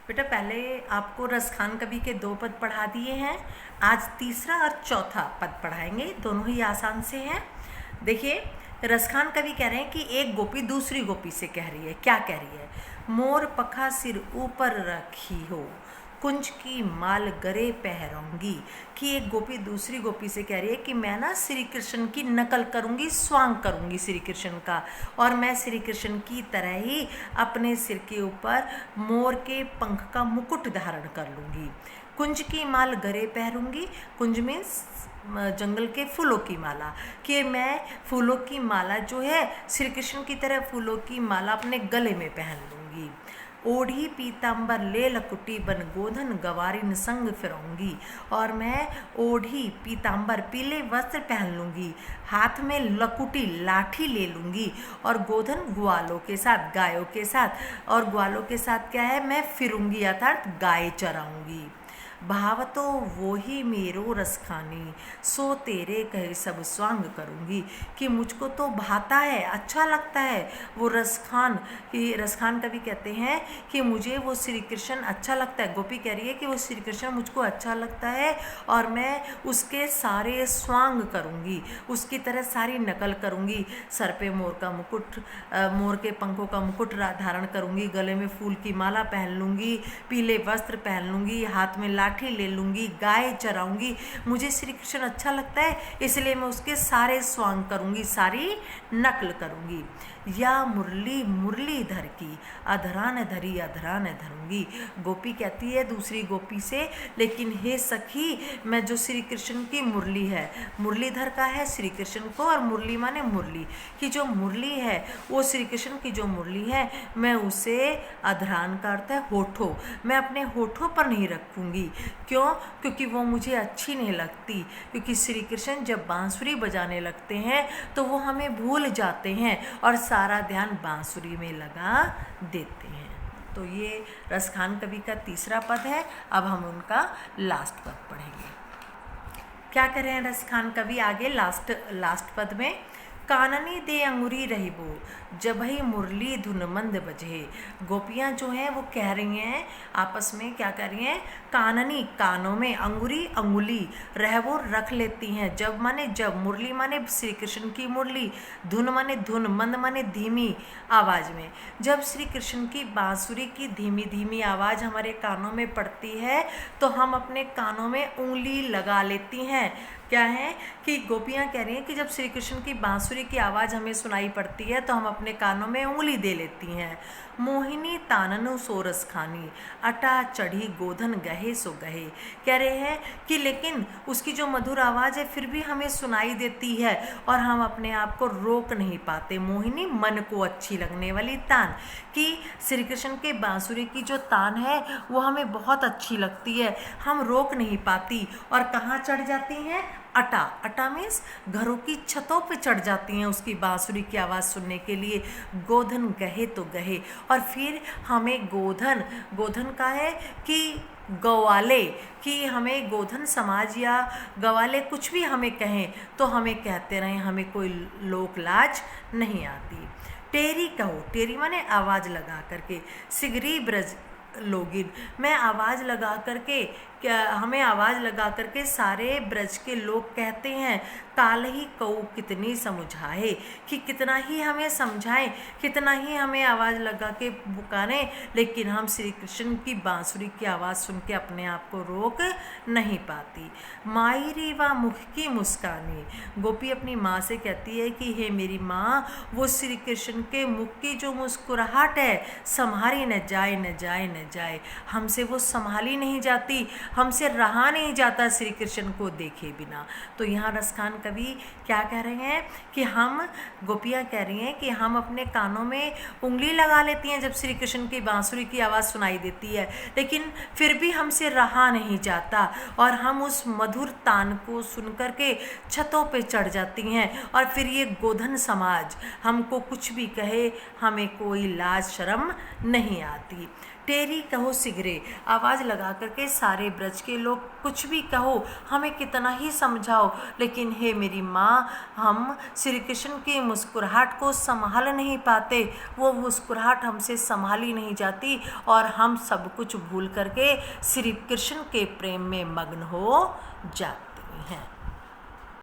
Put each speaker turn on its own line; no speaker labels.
बेटा पहले आपको रसखान कवि के 2 पद पढ़ा दिए हैं। आज तीसरा और चौथा पद पढ़ाएंगे, दोनों ही आसान से हैं। देखिए, रसखान कवि कह रहे हैं कि एक गोपी दूसरी गोपी से कह रही है। क्या कह रही है? मोर पखा सिर ऊपर रखी हो, कुंज की माल गरे पहराऊंगी। कि एक गोपी दूसरी गोपी से कह रही है कि मैं ना श्री कृष्ण की नकल करूंगी, स्वांग करूंगी श्री कृष्ण का, और मैं श्री कृष्ण की तरह ही अपने सिर के ऊपर मोर के पंख का मुकुट धारण कर लूंगी। कुंज की माल गरे पहरूंगी। कुंज में जंगल के फूलों की माला, कि मैं फूलों की माला जो है श्री कृष्ण की तरह फूलों की माला अपने गले में पहन लूंगी। ओढ़ी पीताम्बर ले लकुटी बन गोधन गवारिन संग फिरऊंगी। और मैं ओढ़ी पीताम्बर पीले वस्त्र पहन लूंगी, हाथ में लकुटी लाठी ले लूंगी, और गोधन ग्वालों के साथ, गायों के साथ, और ग्वालों के साथ क्या है, मैं फिरूंगी अर्थात गाय चराऊंगी। भाव तो वो ही मेरो रसखानी, सो तेरे कहे सब स्वांग करूंगी। कि मुझको तो भाता है, अच्छा लगता है वो रसखान। कि रसखान कवि कहते हैं कि मुझे वो श्री कृष्ण अच्छा लगता है। गोपी कह रही है कि वो श्री कृष्ण मुझको अच्छा लगता है और मैं उसके सारे स्वांग करूंगी, उसकी तरह सारी नकल करूंगी। सर पे मोर का मुकुट, मोर के पंखों का मुकुट धारण करूंगी, गले में फूल की माला पहन लूंगी, पीले वस्त्र पहन लूंगी, हाथ में लाठी ले लूंगी, गाय चराऊंगी। मुझे श्री कृष्ण अच्छा लगता है, इसलिए मैं उसके सारे स्वांग करूंगी, सारी नकल करूंगी। या मुरली मुरलीधर की, अधरान धरी अधरान धरूंगी। गोपी कहती है दूसरी गोपी से, लेकिन हे सखी, मैं जो श्री कृष्ण की मुरली है, मुरलीधर का है श्री कृष्ण को, और मुरली माने मुरली, कि जो मुरली है वो श्री कृष्ण की जो मुरली है, मैं उसे, अधरान का अर्थ है होठों, मैं अपने होठों पर नहीं रखूंगी। क्यों? क्योंकि वो मुझे अच्छी नहीं लगती। क्योंकि श्री कृष्ण जब बांसुरी बजाने लगते हैं तो वो हमें भूल जाते हैं और सारा ध्यान बांसुरी में लगा देते हैं। तो ये रसखान कवि का तीसरा पद है। अब हम उनका लास्ट पद पढ़ेंगे। क्या कर रहे हैं रसखान कवि आगे लास्ट पद में? काननी दे अंगुरी रहीबो, जब ही मुरली धुन मंद बजे। गोपियाँ जो हैं वो कह रही हैं आपस में, क्या कर रही हैं? काननी कानों में, अंगुरी अंगुली, रहबो रख लेती हैं। जब माने जब, मुरली माने श्री कृष्ण की मुरली, धुन माने धुन, मंद माने धीमी आवाज़ में। जब श्री कृष्ण की बांसुरी की धीमी धीमी आवाज़ हमारे कानों में पड़ती है तो हम अपने कानों में उंगली लगा लेती हैं। क्या है कि गोपियाँ कह रही हैं कि जब श्री कृष्ण की बांसुरी की आवाज़ हमें सुनाई पड़ती है तो हम अपने कानों में उंगली दे लेती हैं। मोहिनी ताननु सोरस खानी, अटा चढ़ी गोधन गहे सो गहे। कह रहे हैं कि लेकिन उसकी जो मधुर आवाज़ है फिर भी हमें सुनाई देती है और हम अपने आप को रोक नहीं पाते। मोहिनी मन को अच्छी लगने वाली तान, कि श्री कृष्ण के बांसुरी की जो तान है वो हमें बहुत अच्छी लगती है, हम रोक नहीं पाती और कहाँ चढ़ जाती हैं? अटा। अटा मीन्स घरों की छतों पे चढ़ जाती हैं उसकी बांसुरी की आवाज़ सुनने के लिए। गोधन गहे तो गहे, और फिर हमें गोधन, गोधन का है कि गवाले, कि हमें गोधन समाज या गवाले कुछ भी हमें कहें तो हमें कहते रहें, हमें कोई लोक लाज नहीं आती। टेरी कहो, टेरी माने आवाज़ लगा करके। सिगरी ब्रज लोगिन, मैं आवाज़ लगा करके, क्या हमें आवाज़ लगा करके सारे ब्रज के लोग कहते हैं। काल ही कऊ कितनी समझाए, कि कितना ही हमें समझाएं, कितना ही हमें आवाज़ लगा के पुकारें, लेकिन हम श्री कृष्ण की बांसुरी की आवाज़ सुन के अपने आप को रोक नहीं पाती। माई री वा मुख की मुस्कानी, गोपी अपनी माँ से कहती है कि हे मेरी माँ, वो श्री कृष्ण के मुख की जो मुस्कुराहट है संभाली न जाए न जाए न जाए, हमसे वो संभाली नहीं जाती, हमसे रहा नहीं जाता श्री कृष्ण को देखे बिना। तो यहाँ रसखान कवि क्या कह रहे हैं कि हम, गोपियाँ कह रही हैं कि हम अपने कानों में उंगली लगा लेती हैं जब श्री कृष्ण की बांसुरी की आवाज़ सुनाई देती है, लेकिन फिर भी हमसे रहा नहीं जाता और हम उस मधुर तान को सुन करके छतों पे चढ़ जाती हैं। और फिर ये गोधन समाज हमको कुछ भी कहे, हमें कोई लाज शर्म नहीं आती। टेरी कहो सिगरे, आवाज़ लगा करके सारे ब्रज के लोग कुछ भी कहो, हमें कितना ही समझाओ, लेकिन हे मेरी माँ, हम श्री कृष्ण की मुस्कुराहट को संभाल नहीं पाते, वो मुस्कुराहट हमसे संभाली नहीं जाती और हम सब कुछ भूल करके श्री कृष्ण के प्रेम में मग्न हो जाते हैं।